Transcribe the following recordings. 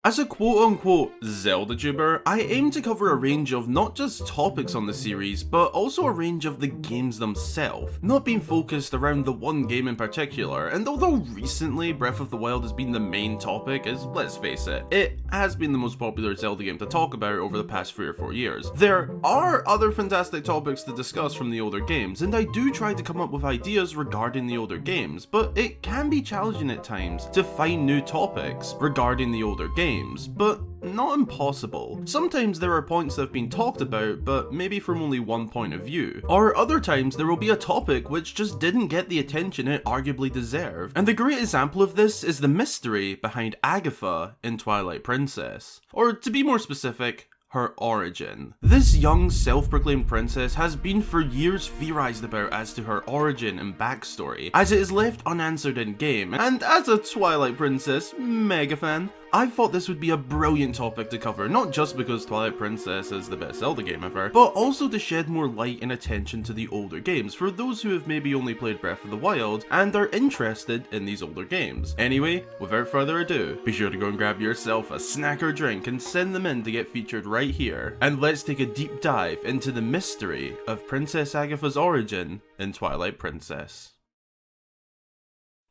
As a quote-unquote Zeldatuber, I aim to cover a range of not just topics on the series, but also a range of the games themselves, not being focused around the one game in particular. And although recently Breath of the Wild has been the main topic, as let's face it, it has been the most popular Zelda game to talk about over the past 3 or 4 years. There are other fantastic topics to discuss from the older games, and I do try to come up with ideas regarding the older games, but it can be challenging at times to find new topics regarding the older games. But not impossible. Sometimes there are points that have been talked about, but maybe from only one point of view. Or other times there will be a topic which just didn't get the attention it arguably deserved. And the great example of this is the mystery behind Agitha in Twilight Princess. Or to be more specific, her origin. This young self-proclaimed princess has been for years theorized about as to her origin and backstory, as it is left unanswered in game, and as a Twilight Princess mega fan, I thought this would be a brilliant topic to cover, not just because Twilight Princess is the best Zelda game ever, but also to shed more light and attention to the older games for those who have maybe only played Breath of the Wild and are interested in these older games. Anyway, without further ado, be sure to go and grab yourself a snack or drink and send them in to get featured right here, and let's take a deep dive into the mystery of Princess Agitha's origin in Twilight Princess.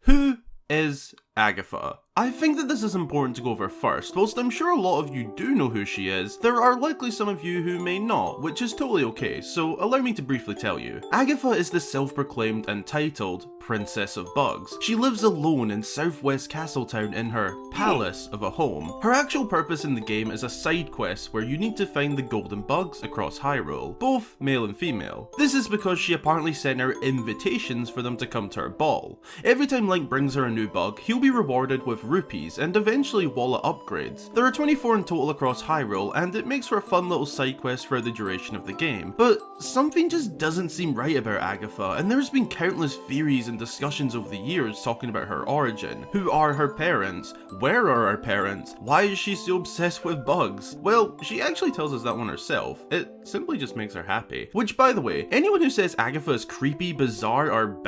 Who is Agitha? I think that this is important to go over first. Whilst I'm sure a lot of you do know who she is, there are likely some of you who may not, which is totally okay, so allow me to briefly tell you. Agitha is the self-proclaimed and titled Princess of Bugs. She lives alone in southwest Castletown in her palace of a home. Her actual purpose in the game is a side quest where you need to find the golden bugs across Hyrule, both male and female. This is because she apparently sent out invitations for them to come to her ball. Every time Link brings her a new bug, he'll be rewarded with rupees and eventually wallet upgrades. There are 24 in total across Hyrule, and it makes for a fun little side quest for the duration of the game. But something just doesn't seem right about Agitha, and there's been countless theories and discussions over the years talking about her origin. Who are her parents? Where are her parents? Why is she so obsessed with bugs? Well, she actually tells us that one herself. It simply just makes her happy. Which, by the way, anyone who says Agitha is creepy, bizarre, or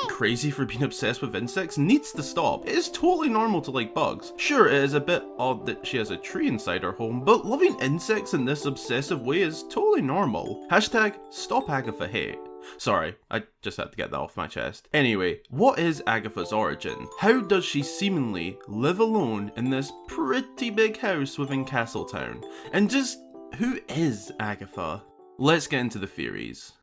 crazy for being obsessed with insects needs to stop. It is totally normal to like bugs. Sure, it is a bit odd that she has a tree inside her home, but loving insects in this obsessive way is totally normal. Hashtag stop Agitha hate. Sorry, I just had to get that off my chest. Anyway, what is Agitha's origin? How does she seemingly live alone in this pretty big house within Castletown? And just, who is Agitha? Let's get into the theories.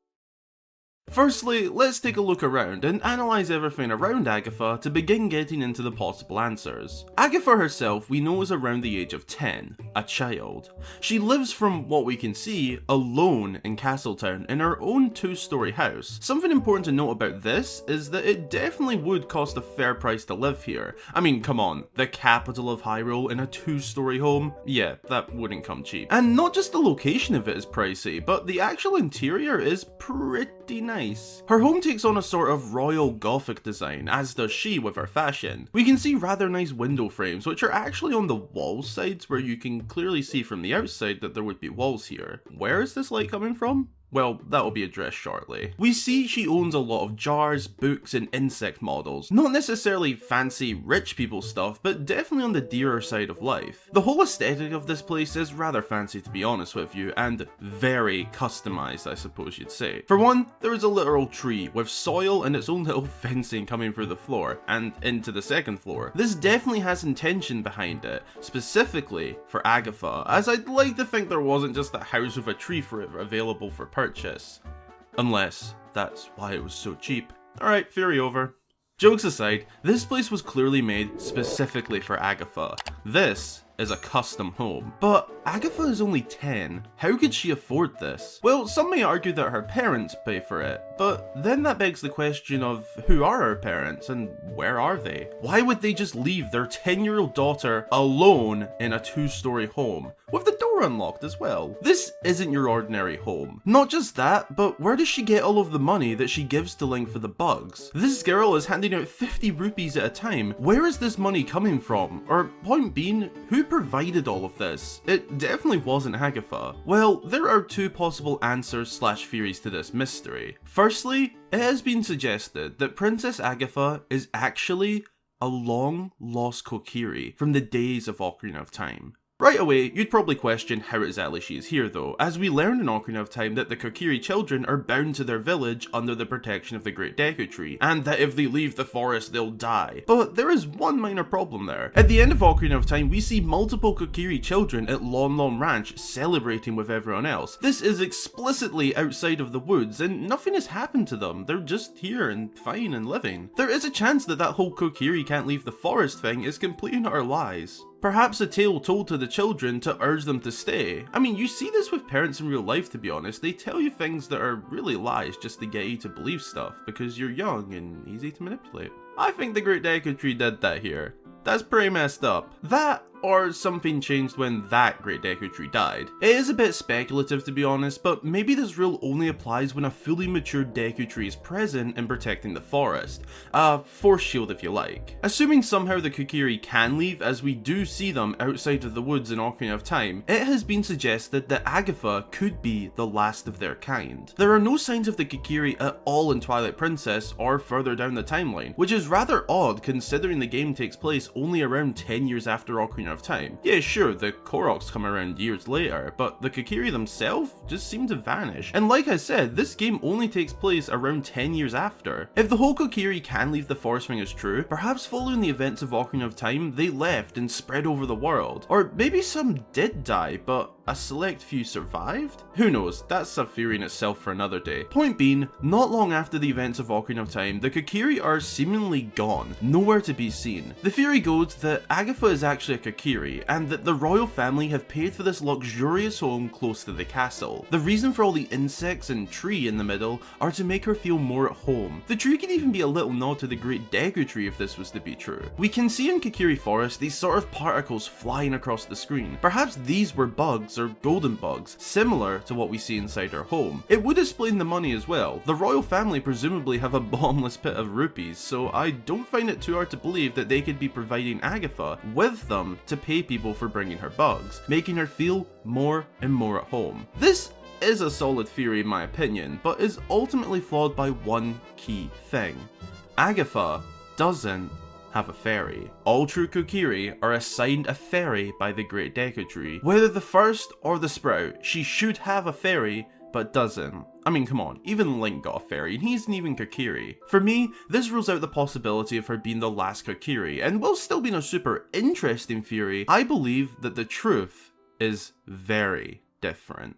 Firstly, let's take a look around and analyse everything around Agitha to begin getting into the possible answers. Agitha herself we know is around the age of 10, a child. She lives, from what we can see, alone in Castletown in her own 2-story house. Something important to note about this is that it definitely would cost a fair price to live here. I mean, come on, the capital of Hyrule in a 2-story home? Yeah, that wouldn't come cheap. And not just the location of it is pricey, but the actual interior is pretty nice. Her home takes on a sort of royal gothic design, as does she with her fashion. We can see rather nice window frames, which are actually on the wall sides where you can clearly see from the outside that there would be walls here. Where is this light coming from? Well, that will be addressed shortly. We see she owns a lot of jars, books, and insect models. Not necessarily fancy rich people stuff, but definitely on the dearer side of life. The whole aesthetic of this place is rather fancy, to be honest with you, and very customized, I suppose you'd say. For one, there is a literal tree with soil and its own little fencing coming through the floor and into the second floor. This definitely has intention behind it, specifically for Agitha, as I'd like to think there wasn't just a house with a tree for it available for purchase. Unless that's why it was so cheap. Alright, theory over. Jokes aside, this place was clearly made specifically for Agitha. This is a custom home. But Agitha is only 10. How could she afford this? Well, some may argue that her parents pay for it, but then that begs the question of who are her parents and where are they? Why would they just leave their 10-year-old daughter alone in a 2-story home, with the door unlocked as well? This isn't your ordinary home. Not just that, but where does she get all of the money that she gives to Link for the bugs? This girl is handing out 50 rupees at a time. Where is this money coming from? Or point being, who provided all of this? It definitely wasn't Agitha. Well, there are two possible answers / theories to this mystery. Firstly, it has been suggested that Princess Agitha is actually a long-lost Kokiri from the days of Ocarina of Time. Right away, you'd probably question how exactly she is here though, as we learn in Ocarina of Time that the Kokiri children are bound to their village under the protection of the Great Deku Tree, and that if they leave the forest they'll die. But there is one minor problem there. At the end of Ocarina of Time, we see multiple Kokiri children at Lon Lon Ranch celebrating with everyone else. This is explicitly outside of the woods, and nothing has happened to them. They're just here and fine and living. There is a chance that that whole Kokiri can't leave the forest thing is complete and utter lies. Perhaps a tale told to the children to urge them to stay. I mean, you see this with parents in real life, to be honest. They tell you things that are really lies just to get you to believe stuff, because you're young and easy to manipulate. I think the Great Deku Tree did that here. That's pretty messed up. That, or something changed when that Great Deku Tree died. It is a bit speculative, to be honest, but maybe this rule only applies when a fully matured Deku Tree is present in protecting the forest. A force shield if you like. Assuming somehow the Kokiri can leave, as we do see them outside of the woods in Ocarina of Time, it has been suggested that Agitha could be the last of their kind. There are no signs of the Kokiri at all in Twilight Princess or further down the timeline, which is rather odd considering the game takes place only around 10 years after Ocarina of Time. Yeah, sure, the Koroks come around years later, but the Kokiri themselves just seem to vanish. And like I said, this game only takes place around 10 years after. If the whole Kokiri can leave the forest thing is true, perhaps following the events of Ocarina of Time, they left and spread over the world. Or maybe some did die, but a select few survived? Who knows, that's a theory in itself for another day. Point being, not long after the events of Ocarina of Time, the Kokiri are seemingly gone, nowhere to be seen. The theory goes that Agitha is actually a Kokiri, and that the royal family have paid for this luxurious home close to the castle. The reason for all the insects and tree in the middle are to make her feel more at home. The tree can even be a little nod to the Great Deku Tree if this was to be true. We can see in Kokiri Forest these sort of particles flying across the screen. Perhaps these were bugs or golden bugs, similar to what we see inside her home. It would explain the money as well. The royal family presumably have a bottomless pit of rupees, so I don't find it too hard to believe that they could be providing Agitha with them to pay people for bringing her bugs, making her feel more and more at home. This is a solid theory in my opinion, but is ultimately flawed by one key thing. Agitha doesn't have a fairy. All true Kokiri are assigned a fairy by the Great Deku Tree. Whether the first or the sprout, she should have a fairy, but doesn't. I mean, come on, even Link got a fairy, and he isn't even Kokiri. For me, this rules out the possibility of her being the last Kokiri, and while still being a super interesting theory, I believe that the truth is very different.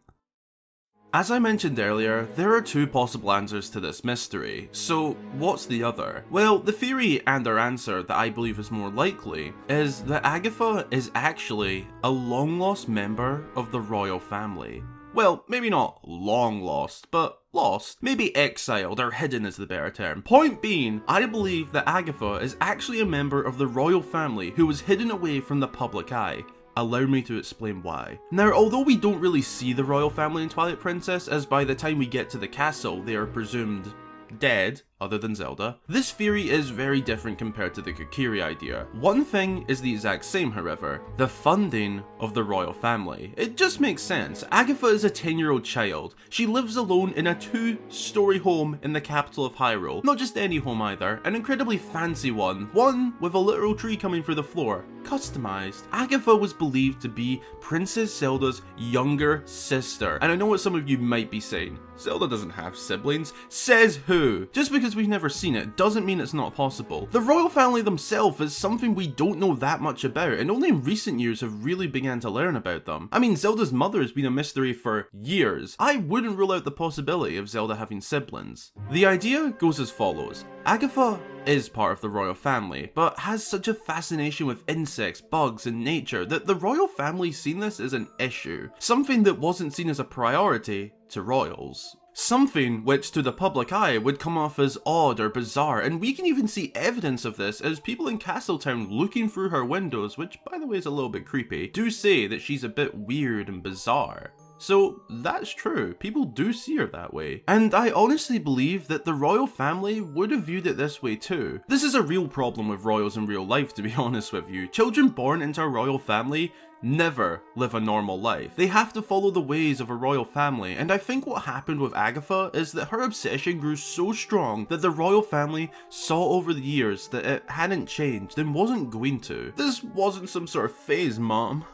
As I mentioned earlier, there are two possible answers to this mystery, so what's the other? Well, the theory and our answer that I believe is more likely is that Agitha is actually a long-lost member of the royal family. Well, maybe not long lost, but lost. Maybe exiled or hidden is the better term. Point being, I believe that Agitha is actually a member of the royal family who was hidden away from the public eye. Allow me to explain why. Now, although we don't really see the royal family in Twilight Princess, as by the time we get to the castle, they are presumed dead, other than Zelda, this theory is very different compared to the Kokiri idea. One thing is the exact same, however, the funding of the royal family. It just makes sense. Agitha is a 10-year-old child. She lives alone in a 2-story home in the capital of Hyrule. Not just any home either, an incredibly fancy one with a literal tree coming through the floor. Customized. Agitha was believed to be Princess Zelda's younger sister. And I know what some of you might be saying. Zelda doesn't have siblings. Says who? Just because we've never seen it doesn't mean it's not possible. The royal family themselves is something we don't know that much about, and only in recent years have really began to learn about them. I mean, Zelda's mother has been a mystery for years. I wouldn't rule out the possibility of Zelda having siblings. The idea goes as follows. Agitha is part of the royal family, but has such a fascination with insects, bugs, and nature that the royal family seen this as an issue. Something that wasn't seen as a priority to royals. Something which to the public eye would come off as odd or bizarre, and we can even see evidence of this as people in Castletown looking through her windows, which by the way is a little bit creepy, do say that she's a bit weird and bizarre. So that's true, people do see her that way. And I honestly believe that the royal family would have viewed it this way too. This is a real problem with royals in real life, to be honest with you. Children born into a royal family never live a normal life. They have to follow the ways of a royal family, and I think what happened with Agitha is that her obsession grew so strong that the royal family saw over the years that it hadn't changed and wasn't going to. This wasn't some sort of phase, mom.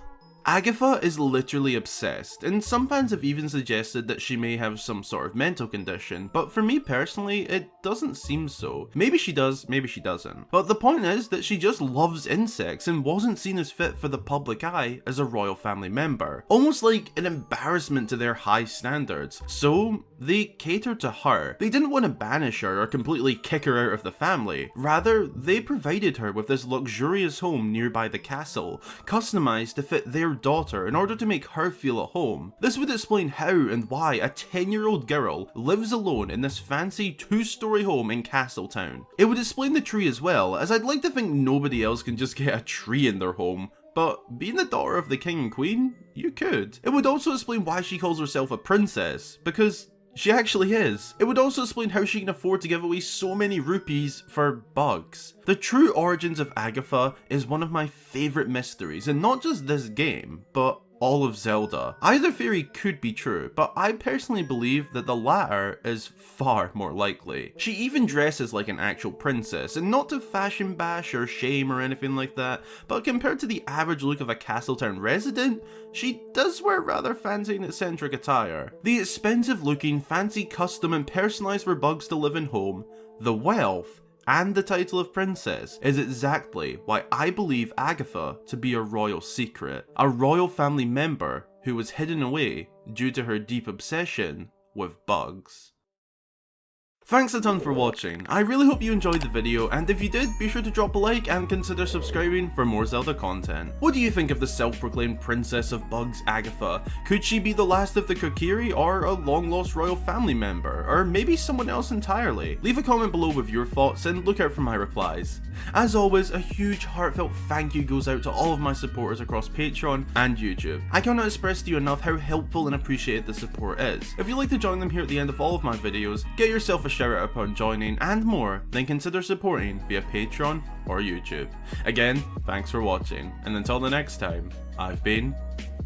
Agitha is literally obsessed, and some fans have even suggested that she may have some sort of mental condition, but for me personally, it doesn't seem so. Maybe she does, maybe she doesn't. But the point is that she just loves insects and wasn't seen as fit for the public eye as a royal family member. Almost like an embarrassment to their high standards. So they catered to her. They didn't want to banish her or completely kick her out of the family. Rather, they provided her with this luxurious home nearby the castle, customized to fit their daughter in order to make her feel at home. This would explain how and why a 10-year-old girl lives alone in this fancy 2-story home in Castletown. It would explain the tree as well, as I'd like to think nobody else can just get a tree in their home. But being the daughter of the king and queen, you could. It would also explain why she calls herself a princess, because she actually is. It would also explain how she can afford to give away so many rupees for bugs. The true origins of Agitha is one of my favourite mysteries, and not just this game, but all of Zelda. Either theory could be true, but I personally believe that the latter is far more likely. She even dresses like an actual princess, and not to fashion bash or shame or anything like that, but compared to the average look of a Castletown resident, she does wear rather fancy and eccentric attire. The expensive looking, fancy custom and personalised for bugs to live in home, the wealth, and the title of princess is exactly why I believe Agitha to be a royal secret, a royal family member who was hidden away due to her deep obsession with bugs. Thanks a ton for watching. I really hope you enjoyed the video, and if you did, be sure to drop a like and consider subscribing for more Zelda content. What do you think of the self-proclaimed princess of bugs, Agitha? Could she be the last of the Kokiri, or a long-lost royal family member, or maybe someone else entirely? Leave a comment below with your thoughts and look out for my replies. As always, a huge heartfelt thank you goes out to all of my supporters across Patreon and YouTube. I cannot express to you enough how helpful and appreciated the support is. If you'd like to join them here at the end of all of my videos, get yourself a shout out upon joining, and more, then consider supporting via Patreon or YouTube. Again, thanks for watching, and until the next time, I've been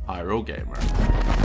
Hyrule Gamer.